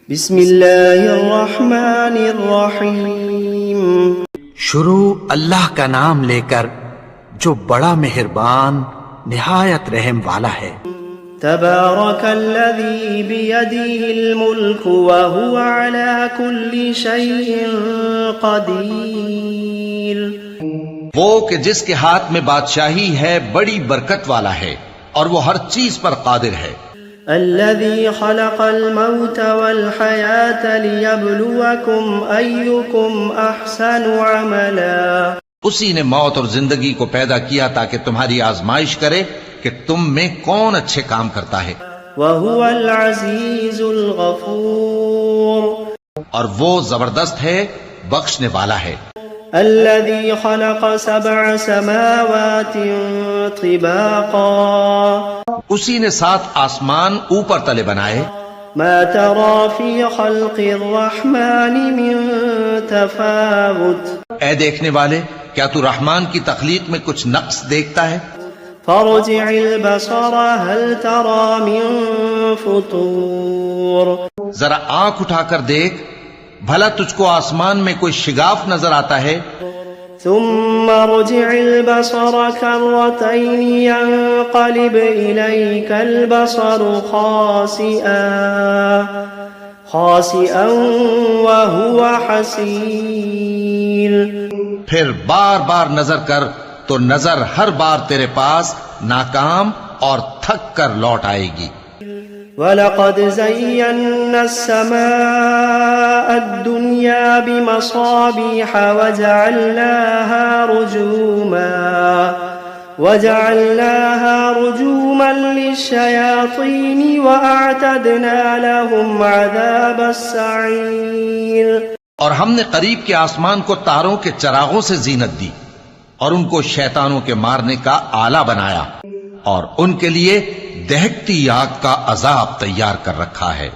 بسم اللہ الرحمن الرحیم۔ شروع اللہ کا نام لے کر جو بڑا مہربان نہایت رحم والا ہے۔ تبارک الذی بیدہ الملک وہو علی کل شیء قدیر۔ وہ کہ جس کے ہاتھ میں بادشاہی ہے بڑی برکت والا ہے اور وہ ہر چیز پر قادر ہے۔ الذي خلق الموت والحياة ليبلوكم أيكم أحسن عملا۔ اسی نے موت اور زندگی کو پیدا کیا تاکہ تمہاری آزمائش کرے کہ تم میں کون اچھے کام کرتا ہے۔ وهو العزيز الغفور۔ اور وہ زبردست ہے، بخشنے والا ہے۔ الذي خلق سبع سماوات طباقا۔ اسی نے 7 آسمان اوپر تلے بنائے۔ ما ترى في خلق الرحمن من تفاوت۔ اے دیکھنے والے، کیا تو رحمان کی تخلیق میں کچھ نقص دیکھتا ہے؟ فارجع البصر هل ترى من فطور۔ ذرا آنکھ اٹھا کر دیکھ، بھلا تجھ کو آسمان میں کوئی شگاف نظر آتا ہے؟ ثم ارجع البصر كرتين ينقلب إليك البصر خاسئا وهو حسير۔ پھر بار بار نظر کر تو نظر ہر بار تیرے پاس ناکام اور تھک کر لوٹ آئے گی۔ وَلَقَدْ زَيَّنَّا السَّمَاءَ الدُّنْيَا بِمَصَابِيحَ وَجَعَلْنَاهَا رُجُومًا لِلشَّيَاطِينِ وَأَعْتَدْنَا لَهُمْ عَذَابَ السَّعِيرِ۔ اور ہم نے قریب کے آسمان کو تاروں کے چراغوں سے زینت دی اور ان کو شیطانوں کے مارنے کا آلہ بنایا، اور ان کے لیے دہکتی آگ کا عذاب تیار کر رکھا ہے۔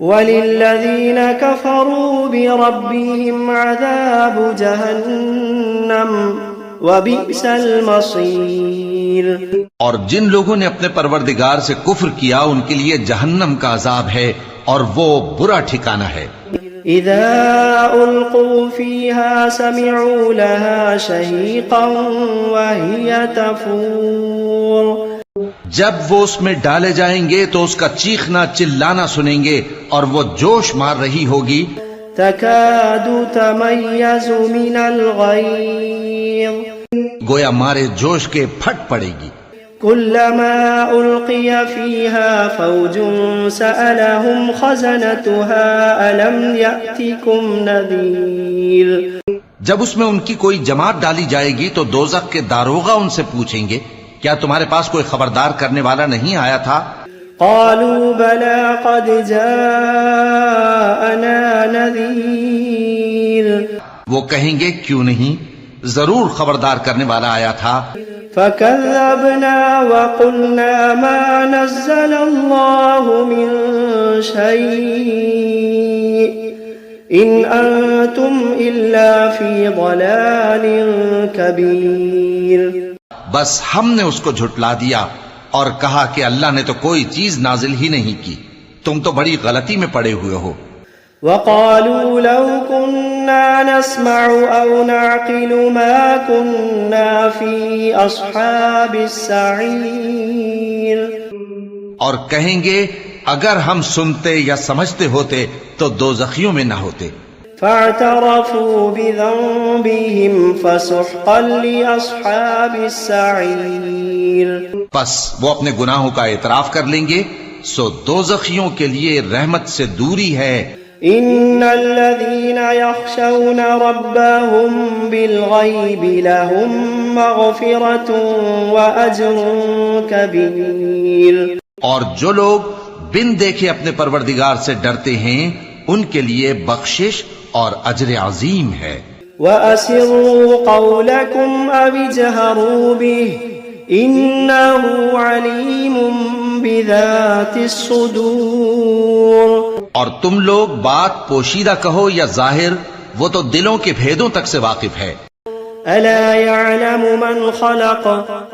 وَلِلَّذِينَ كَفَرُوا بِرَبِّهِمْ عَذَابُ جَهَنَّمَ وَبِئْسَ الْمَصِيرُ۔ اور جن لوگوں نے اپنے پروردگار سے کفر کیا ان کے لیے جہنم کا عذاب ہے اور وہ برا ٹھکانہ ہے۔ اذا القوا فيها سمعوا لها شهيقا وهي تفور۔ جب وہ اس میں ڈالے جائیں گے تو اس کا چیخنا چلانا سنیں گے اور وہ جوش مار رہی ہوگی۔ تكاد تميز من الغيظ۔ گویا مارے جوش کے پھٹ پڑے گی۔ كلما ألقي فيها فوج سألهم خزنتها ألم يأتكم نذير۔ جب اس میں ان کی کوئی جماعت ڈالی جائے گی تو دوزخ کے داروغہ ان سے پوچھیں گے، کیا تمہارے پاس کوئی خبردار کرنے والا نہیں آیا تھا؟ قالوا بلى قد جاءنا نذير۔ وہ کہیں گے کیوں نہیں، ضرور خبردار کرنے والا آیا تھا۔ فكذبنا وقلنا ما نزل الله من شيء إن أنتم إلا في ضلال كبير۔ بس ہم نے اس کو جھٹلا دیا اور کہا کہ اللہ نے تو کوئی چیز نازل ہی نہیں کی، تم تو بڑی غلطی میں پڑے ہوئے ہو۔ وقالوا لو كنا نسمع أو نعقل ما كنا في أصحاب السعير۔ اور کہیں گے اگر ہم سنتے یا سمجھتے ہوتے تو دوزخیوں میں نہ ہوتے۔ فاعترفوا بذنبهم فسحقا لأصحاب السعير۔ بس وہ اپنے گناہوں کا اعتراف کر لیں گے، سو دوزخیوں کے لیے رحمت سے دوری ہے۔ ان الذين يخشون ربهم بالغيب لهم مغفرة واجر كبير۔ اور جو لوگ بن دیکھے اپنے پروردگار سے ڈرتے ہیں ان کے لیے بخشش اور اجر عظیم ہے۔ وَأَسِرُّوا قَوْلَكُمْ أَوِ اجْهَرُوا بِهِ إِنَّهُ عَلِيمٌ بِذَاتِ الصُّدُورِ۔ اور تم لوگ بات پوشیدہ کہو یا ظاہر، وہ تو دلوں کے بھیدوں تک سے واقف ہے۔ أَلَا يَعْلَمُ مَنْ خَلَقَ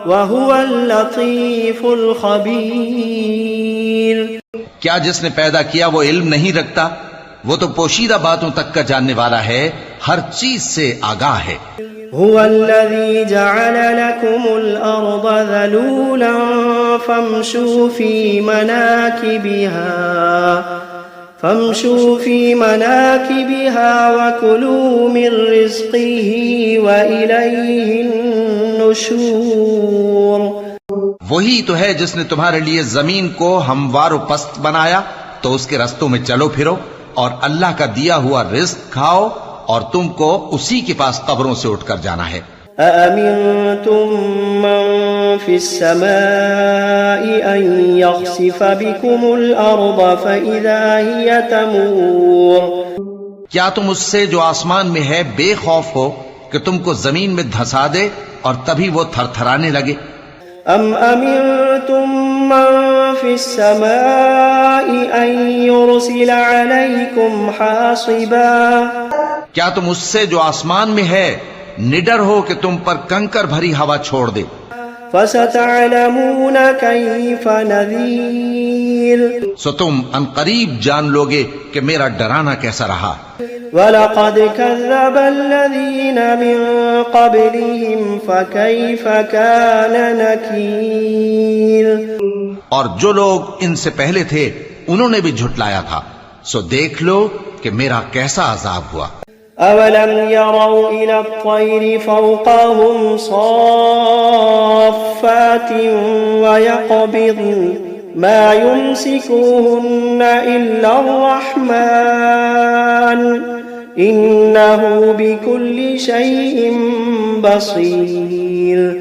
وَهُوَ اللَّطِيفُ الْخَبِيرُ۔ کیا جس نے پیدا کیا وہ علم نہیں رکھتا وہ تو پوشیدہ باتوں تک کا جاننے والا ہے، ہر چیز سے آگاہ ہے۔ هو الذي جعل لكم الأرض ذلولا فامشوا في مناكبها وكلوا من رزقه وإليه النشور۔ وہی تو ہے جس نے تمہارے لیے زمین کو ہموار و پست بنایا، تو اس کے رستوں میں چلو پھرو اور اللہ کا دیا ہوا رزق کھاؤ، اور تم کو اسی کے پاس قبروں سے اٹھ کر جانا ہے۔ أأمنتم من في السماء أن يخسف بكم الأرض فإذا هي تمور۔ کیا تم اس سے جو آسمان میں ہے بے خوف ہو کہ تم کو زمین میں دھسا دے اور تبھی وہ تھر تھرانے لگے؟ أم أمنتم من في السماء أن يرسل عليكم حاصبا؟ کیا تم اس سے جو آسمان میں ہے نڈر ہو کہ تم پر کنکر بھری ہوا چھوڑ دے؟ فستعلمون كيف نذير۔ سو تم عنقریب جان لوگے کہ میرا ڈرانا کیسا رہا۔ وَلَقَدْ كَذَّبَ الَّذِينَ مِن قَبْلِهِمْ فَكَيْفَ كَانَ نَكِيرٌ۔ اور جو لوگ ان سے پہلے تھے انہوں نے بھی جھٹلایا تھا، سو دیکھ لو کہ میرا کیسا عذاب ہوا۔ أَوَلَمْ يَرَوْا إِلَى الطَّيْرِ فَوْقَهُمْ صَافَّاتٍ وَيَقْبِضْنَ مَا يُمْسِكُهُنَّ إِلَّا الرَّحْمَنُ إِنَّهُ بِكُلِّ شَيْءٍ بَصِيرٌ۔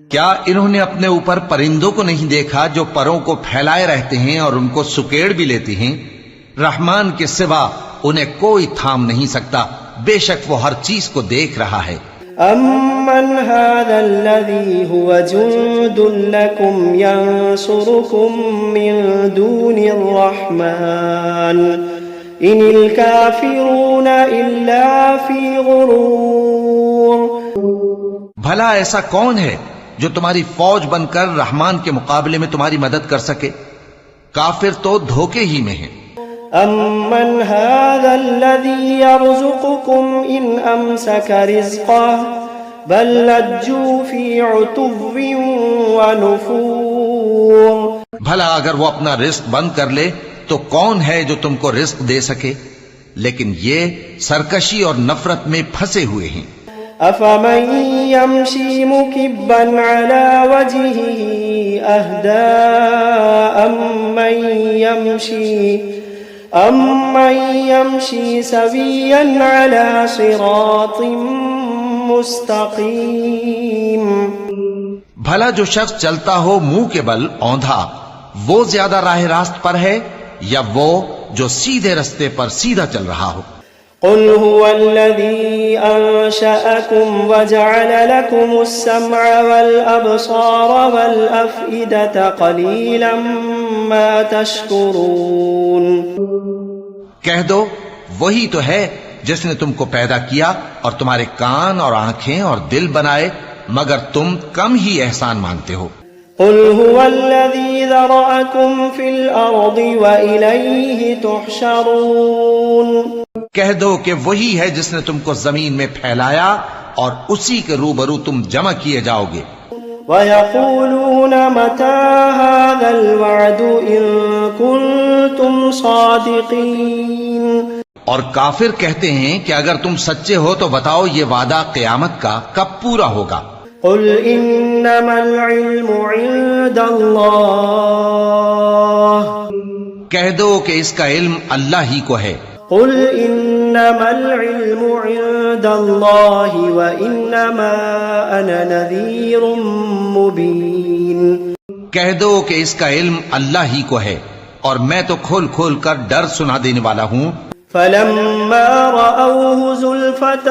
کیا انہوں نے اپنے اوپر پرندوں کو نہیں دیکھا جو پروں کو پھیلائے رہتے ہیں اور ان کو سکیڑ بھی لیتے ہیں؟ رحمان کے سوا انہیں کوئی تھام نہیں سکتا، بے شک وہ ہر چیز کو دیکھ رہا ہے۔ أَمَّنْ هَذَا الَّذِي هُوَ جُندٌ لَكُمْ يَنْصُرُكُمْ مِنْ دُونِ الرَّحْمَنِ إِنِ الْكَافِرُونَ إِلَّا فِي غُرُورٍ۔ بھلا ایسا کون ہے جو تمہاری فوج بن کر رحمان کے مقابلے میں تمہاری مدد کر سکے؟ کافر تو دھوکے ہی میں ہیں۔ أَمَّنْ هَذَا الَّذِي يَرْزُقُكُمْ إِنْ أَمْسَكَ رِزْقَهُ بَلْ لَجُّوا فِي عُتُوٍّ وَنُفُورٍ۔ بھلا اگر وہ اپنا رزق بند کر لے تو کون ہے جو تم کو رزق دے سکے؟ لیکن یہ سرکشی اور نفرت میں پھنسے ہوئے ہیں۔ أَفَمَن يَمْشِي مُكِبًّا عَلَى وَجْهِهِ أَهْدَىٰ أَمَّن يَمْشِي سَوِيًّا عَلَى صِرَاطٍ مُسْتَقِيمٍ۔ بھلا جو شخص چلتا ہو منہ کے بل اوندھا، وہ زیادہ راہ راست پر ہے یا وہ جو سیدھے رستے پر سیدھا چل رہا ہو؟ قل هو الذي أنشأكم وجعل لكم السمع والأبصار والأفئدة قليلا ما تشكرون۔ کہہ دو وہی تو ہے جس نے تم کو پیدا کیا اور تمہارے کان اور آنکھیں اور دل بنائے، مگر تم کم ہی احسان مانگتے ہو۔ قل هو الذي ذرأكم في الأرض وإليه تحشرون۔ کہہ دو کہ وہی ہے جس نے تم کو زمین میں پھیلایا اور اسی کے روبرو تم جمع کیے جاؤ گے۔ وَيَقُولُونَ مَتَى هَذَا الْوَعْدُ إِن كُنتُمْ صَادِقِينَ۔ اور کافر کہتے ہیں کہ اگر تم سچے ہو تو بتاؤ یہ وعدہ قیامت کا کب پورا ہوگا؟ قُلْ إِنَّمَا الْعِلْمُ عِندَ اللَّهِ۔ کہہ دو کہ اس کا علم اللہ ہی کو ہے۔ قُلْ إِنَّمَا الْعِلْمُ عِندَ اللَّهِ وَإِنَّمَا أَنَا نَذِيرٌ مُبِينٌ۔ کہہ دو کہ اس کا علم اللہ ہی کو ہے اور میں تو کھول کھول کر ڈر سنا دینے والا ہوں۔ فَلَمَّا رَأَوْهُ زُلْفَةً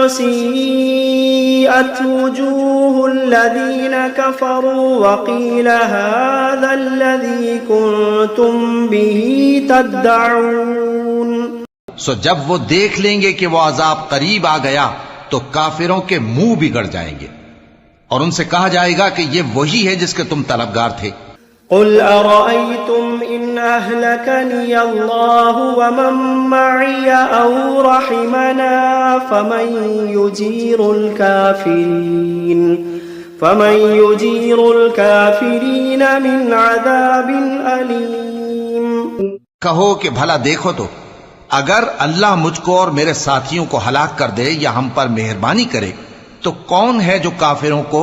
سِيئَتْ وُجُوهُ الَّذِينَ كَفَرُوا وَقِيلَ هَذَا الَّذِي كُنتُمْ بِهِ تَدَّعُونَ۔ سو جب وہ دیکھ لیں گے کہ وہ عذاب قریب آ گیا تو کافروں کے منہ بگڑ جائیں گے اور ان سے کہا جائے گا کہ یہ وہی ہے جس کے تم طلبگار تھے۔ قل أرأيتم إن أهلكني الله ومن معي أو رحمنا فمن يجير الكافرين من عذاب أليم. کہو کہ بھلا دیکھو تو اگر اللہ مجھ کو اور میرے ساتھیوں کو ہلاک کر دے یا ہم پر مہربانی کرے تو کون ہے جو کافروں کو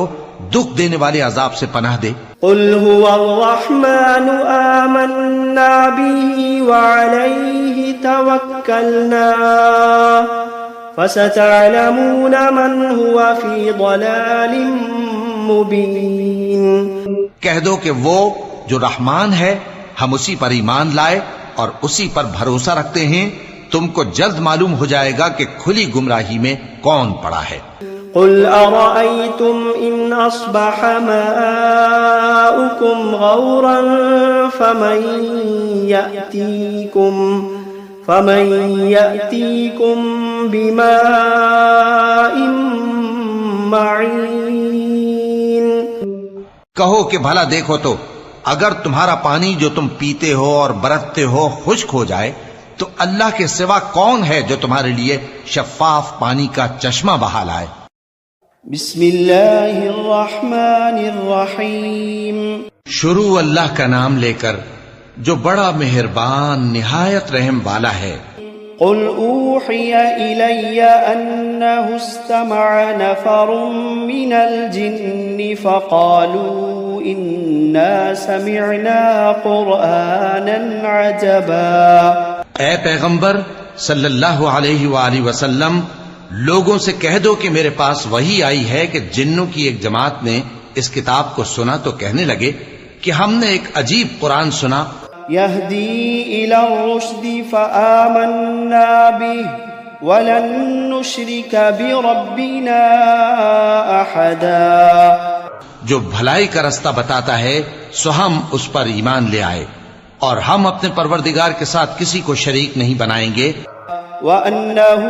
دکھ دینے والے عذاب سے پناہ دے؟ قل هو الرحمن آمنا به وعليه توكلنا فستعلمون من هو في ضلال مبين. کہہ دو کہ وہ جو رحمان ہے ہم اسی پر ایمان لائے اور اسی پر بھروسہ رکھتے ہیں، تم کو جلد معلوم ہو جائے گا کہ کھلی گمراہی میں کون پڑا ہے. قل أرأيتم إن أصبح ماؤكم غورا فمن يأتيكم بماء معين. کہو کہ بھلا دیکھو تو اگر تمہارا پانی جو تم پیتے ہو اور برتتے ہو خشک ہو جائے تو اللہ کے سوا کون ہے جو تمہارے لیے شفاف پانی کا چشمہ بہا لائے. بسم اللہ الرحمن الرحیم. شروع اللہ کا نام لے کر جو بڑا مہربان نہایت رحم والا ہے. قل اوحی الی انہ استمع نفر من الجن فقالوا انا سمعنا قرآنا عجبا. اے پیغمبر صلی اللہ علیہ وآلہ وسلم، لوگوں سے کہہ دو کہ میرے پاس وحی آئی ہے کہ جنوں کی ایک جماعت نے اس کتاب کو سنا تو کہنے لگے کہ ہم نے ایک عجیب قرآن سنا. یہدی الی الرشد فآمنا به ولن نشرک بربنا احدا. جو بھلائی کا رستہ بتاتا ہے سو ہم اس پر ایمان لے آئے اور ہم اپنے پروردگار کے ساتھ کسی کو شریک نہیں بنائیں گے. وَأَنَّهُ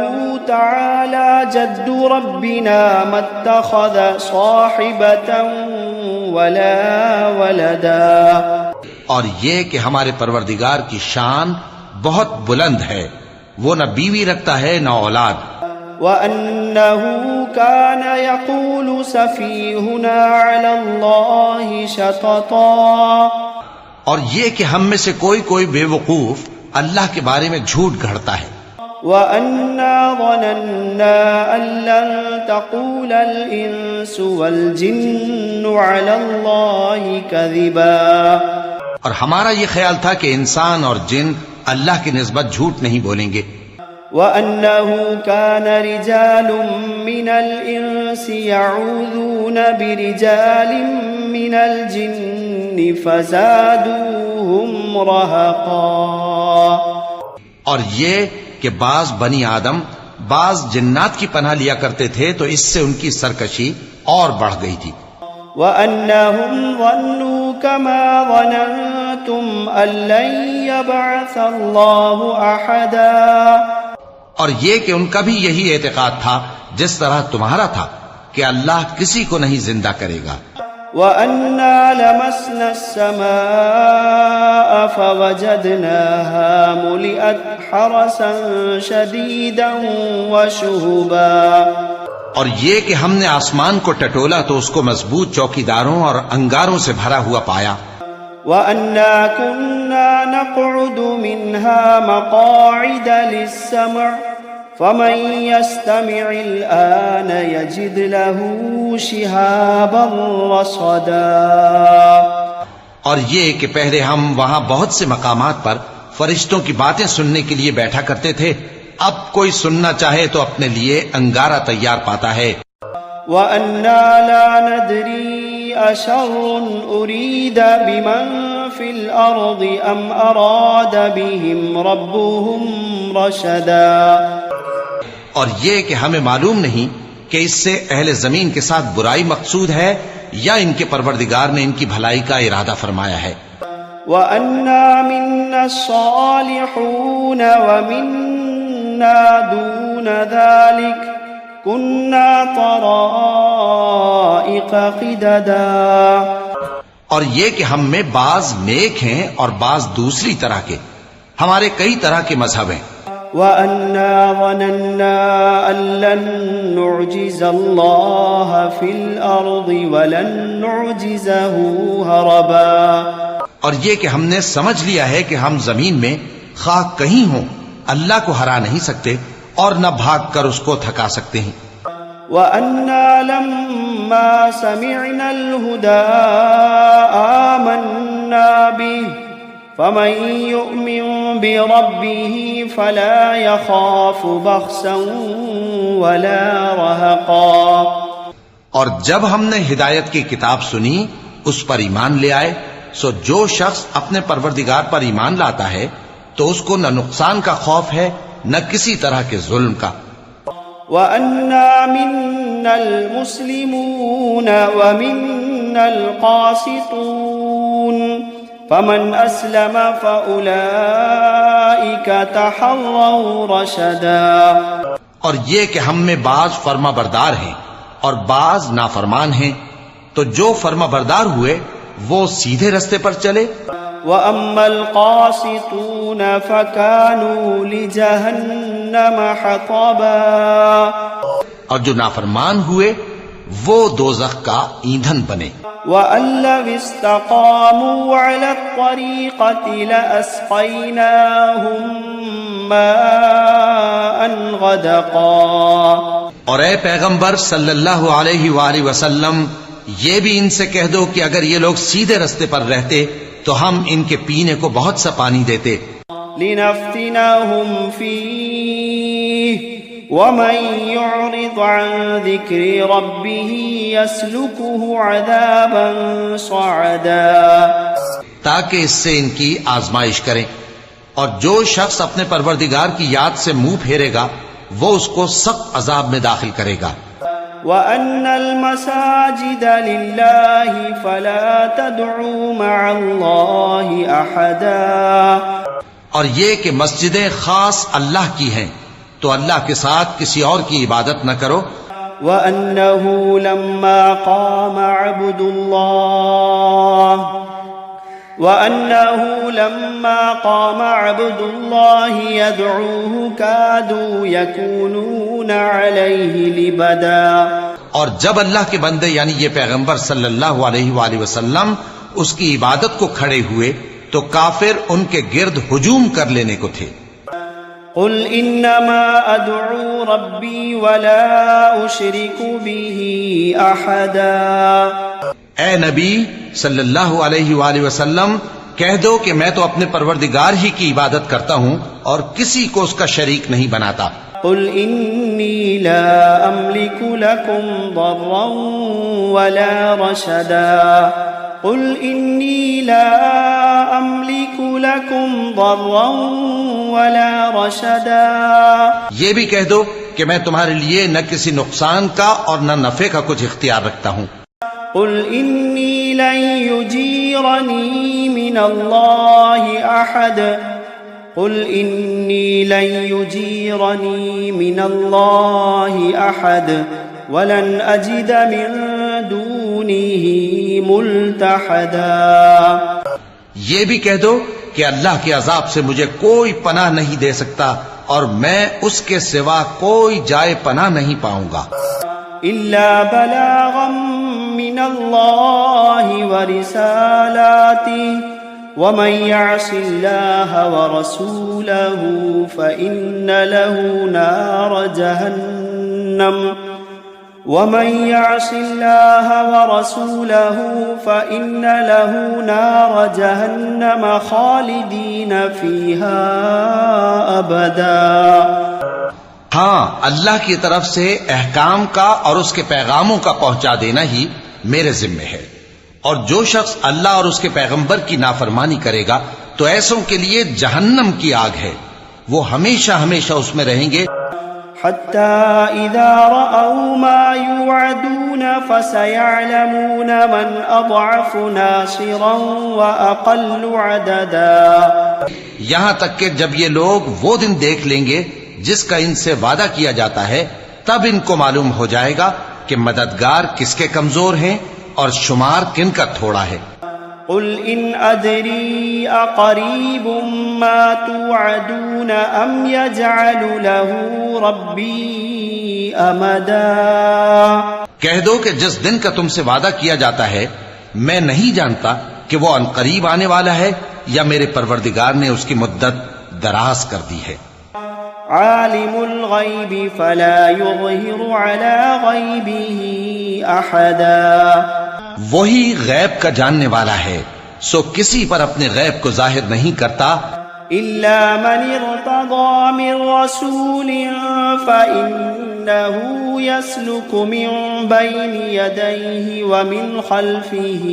تَعَالَى جَدُّ رَبِّنَا مَا اتَّخَذَ صَاحِبَةً وَلَا وَلَدًا. اور یہ کہ ہمارے پروردگار کی شان بہت بلند ہے، وہ نہ بیوی رکھتا ہے نہ اولاد. وَأَنَّهُ كَانَ يَقُولُ سَفِيهُنَا عَلَى اللَّهِ شَطَطًا. اور یہ کہ ہم میں سے کوئی بے وقوف اللہ کے بارے میں جھوٹ گھڑتا ہے. وَأَنَّا ظَنَنَّا أَن لَّن تَقُولَ الْإِنسُ وَالْجِنُّ عَلَى اللَّهِ كَذِبًا. اور ہمارا یہ خیال تھا کہ انسان اور جن اللہ کی نسبت جھوٹ نہیں بولیں گے. وَأَنَّهُ كَانَ رِجَالٌ مِّنَ الْإِنسِ يَعُوذُونَ بِرِجَالٍ مِّنَ الْجِنِّ فَزَادُوهُمْ رَهَقًا. اور یہ کہ بعض بنی آدم بعض جنات کی پناہ لیا کرتے تھے تو اس سے ان کی سرکشی اور بڑھ گئی تھی. وَأَنَّهُمْ ظَنُّوا كَمَا ظَنَنتُمْ أَن لَّن يَبْعَثَ اللَّهُ أَحَدًا. اور یہ کہ ان کا بھی یہی اعتقاد تھا جس طرح تمہارا تھا کہ اللہ کسی کو نہیں زندہ کرے گا. وَأَنَّا لَمَسْنَا السَّمَاءَ فَوَجَدْنَاهَا مُلِئَتْ حَرَسًا شَدِيدًا وَشُهُبًا. اور یہ کہ ہم نے آسمان کو ٹٹولا تو اس کو مضبوط چوکیداروں اور انگاروں سے بھرا ہوا پایا. وَأَنَّا كُنَّا نَقْعُدُ مِنْهَا مَقَاعِدَ لِلسَّمْعِ فَمَن يَسْتَمِعِ الْآنَ يَجِدْ لَهُ شِهَابًا رَّصَدًا. اور یہ کہ پہلے ہم وہاں بہت سے مقامات پر فرشتوں کی باتیں سننے کے لیے بیٹھا کرتے تھے، اب کوئی سننا چاہے تو اپنے لیے انگارہ تیار پاتا ہے. وَأَنَّا لَا نَدْرِي أَشَرٌ أُرِيدَ بِمَن فِي الْأَرْضِ أَمْ أَرَادَ بِهِمْ رَبُّهُمْ رَشَدًا. اور یہ کہ ہمیں معلوم نہیں کہ اس سے اہل زمین کے ساتھ برائی مقصود ہے یا ان کے پروردگار نے ان کی بھلائی کا ارادہ فرمایا ہے. وَأَنَّا مِنَّا الصَّالِحُونَ وَمِنَّا دُونَ ذَلِكَ كُنَّا طَرَائِقَ قِدَدًا. اور یہ کہ ہم میں بعض نیک ہیں اور بعض دوسری طرح کے. ہمارے کئی طرح کے مذہب ہیں. وَأَنَّا ظَنَنَّا أَن لَّن نُّعْجِزَ اللَّهَ فِي الْأَرْضِ وَلَن نُّعْجِزَهُ هَرَبًا. اور یہ کہ ہم نے سمجھ لیا ہے کہ ہم زمین میں خواہ کہیں ہوں اللہ کو ہرا نہیں سکتے اور نہ بھاگ کر اس کو تھکا سکتے ہیں. وَأَنَّا لَمَّا سَمِعْنَا الْهُدَىٰ آمَنَّا بِهِ فَمَن يُؤْمِن بِرَبِّهِ فَلَا يَخَافُ بَخْسًا وَلَا رَهَقًا. اور جب ہم نے ہدایت کی کتاب سنی اس پر ایمان لے آئے، سو جو شخص اپنے پروردگار پر ایمان لاتا ہے تو اس کو نہ نقصان کا خوف ہے نہ کسی طرح کے ظلم کا. وَأَنَّا مِنَّا الْمُسْلِمُونَ وَمِنَّا الْقَاسِطُونَ فَمَنْ أَسْلَمَ فَأُولَئِكَ تَحَرَّوْا رَشَدًا. اور یہ کہ ہم میں بعض فرما بردار ہیں اور بعض نافرمان ہیں، تو جو فرما بردار ہوئے وہ سیدھے رستے پر چلے. وَأَمَّا الْقَاسِطُونَ فَكَانُوا لِجَهَنَّمَ حَطَبًا. اور جو نافرمان ہوئے وہ دوزخ کا ایندھن بنے. وَأَن لَّوِ اسْتَقَامُوا عَلَى الطَّرِيقَةِ لَأَسْقَيْنَاهُم مَّاءً غَدَقًا. اور اے پیغمبر صلی اللہ علیہ وآلہ وسلم، یہ بھی ان سے کہہ دو کہ اگر یہ لوگ سیدھے رستے پر رہتے تو ہم ان کے پینے کو بہت سا پانی دیتے. لِنَفْتِنَهُمْ فِيهِ وَمَن يُعْرِضْ عَن ذِكْرِ رَبِّهِ يَسْلُكْهُ عَذَابًا صَعَدًا. تاکہ اس سے ان کی آزمائش کریں، اور جو شخص اپنے پروردگار کی یاد سے منہ پھیرے گا وہ اس کو سخت عذاب میں داخل کرے گا. وَأَنَّ الْمَسَاجِدَ لِلَّهِ فَلَا تَدْعُوا مَعَ اللَّهِ أَحَدًا. اور یہ کہ مسجدیں خاص اللہ کی ہیں تو اللہ کے ساتھ کسی اور کی عبادت نہ کرو. وَأَنَّهُ لَمَّا قَامَ عَبْدُ اللَّهِ يَدْعُوهُ كَادُوا يَكُونُونَ عَلَيْهِ لِبَدًا. اور جب اللہ کے بندے یعنی یہ پیغمبر صلی اللہ علیہ وآلہ وسلم اس کی عبادت کو کھڑے ہوئے تو کافر ان کے گرد ہجوم کر لینے کو تھے. قُلْ إِنَّمَا أَدْعُو رَبِّي وَلَا أُشْرِكُ بِهِ أَحَدًا. اے نبی صلی اللہ علیہ وآلہ وسلم، کہہ دو کہ میں تو اپنے پروردگار ہی کی عبادت کرتا ہوں اور کسی کو اس کا شریک نہیں بناتا. قُلْ إِنِّي لَا أَمْلِكُ لَكُمْ ضَرًّا وَلَا رَشَدًا. قُلْ إِنِّي لَا أَمْلِكُ لَكُمْ ضَرًّا وَلَا رَشَدًا. یہ بھی کہہ دو کہ میں تمہارے لیے نہ کسی نقصان کا اور نہ نفع کا کچھ اختیار رکھتا ہوں. قُلْ إِنِّي لَن يُجِيرَنِي مِنَ اللَّهِ أَحَدٌ. قُلْ إِنِّي لَن يُجِيرَنِي مِنَ اللَّهِ أَحَدٌ وَلَنْ أَجِدَ مِن دُونِهِ مُلْتَحَدًا. یہ بھی کہہ دو کہ اللہ کے عذاب سے مجھے کوئی پناہ نہیں دے سکتا اور میں اس کے سوا کوئی جائے پناہ نہیں پاؤں گا. إِلَّا بَلَاغًا مِّنَ اللَّهِ وَرِسَالَاتِهِ وَمَن يَعْصِ اللَّهَ وَرَسُولَهُ فَإِنَّ لَهُ نَارَ جَهَنَّمَ وَمَن يَعْصِ اللَّهَ وَرَسُولَهُ فَإِنَّ لَهُ نَارَ جَهَنَّمَ خَالِدِينَ فِيهَا أَبَدًا. ہاں، اللہ کی طرف سے احکام کا اور اس کے پیغاموں کا پہنچا دینا ہی میرے ذمے ہے، اور جو شخص اللہ اور اس کے پیغمبر کی نافرمانی کرے گا تو ایسوں کے لیے جہنم کی آگ ہے، وہ ہمیشہ ہمیشہ اس میں رہیں گے. حتى إذا رأوا ما يوعدون فسيعلمون من أضعف ناصرا وأقل عددا. یہاں تک کہ جب یہ لوگ وہ دن دیکھ لیں گے جس کا ان سے وعدہ کیا جاتا ہے، تب ان کو معلوم ہو جائے گا کہ مددگار کس کے کمزور ہیں اور شمار کن کا تھوڑا ہے. قل إن أدري أقريب ما توعدون أم يجعل له ربي أمدا کہہ دو کہ جس دن کا تم سے وعدہ کیا جاتا ہے میں نہیں جانتا کہ وہ عنقریب آنے والا ہے یا میرے پروردگار نے اس کی مدت دراز کر دی ہے. عالم الغیب فلا يظہر على غیبه احدا وہی غیب کا جاننے والا ہے سو کسی پر اپنے غیب کو ظاہر نہیں کرتا الا من ارتضى من رسول فإنه يسلك من بين يديه ومن خلفه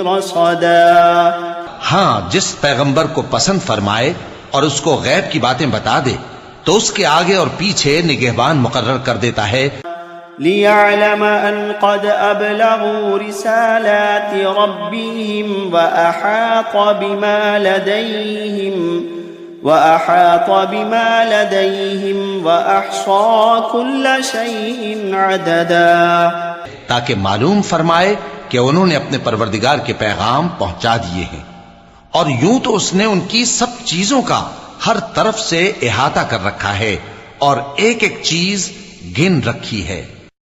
رصدا. ہاں جس پیغمبر کو پسند فرمائے اور اس کو غیب کی باتیں بتا دے تو اس کے آگے اور پیچھے نگہبان مقرر کر دیتا ہے. ليعلم أن قد أبلغوا رسالات ربهم وأحاط بما لديهم وأحصى كل شيء عددا. تاکہ معلوم فرمائے کہ انہوں نے اپنے پروردگار کے پیغام پہنچا دیے ہیں اور یوں تو اس نے ان کی سب چیزوں کا ہر طرف سے احاطہ کر رکھا ہے اور ایک ایک چیز گن رکھی ہے.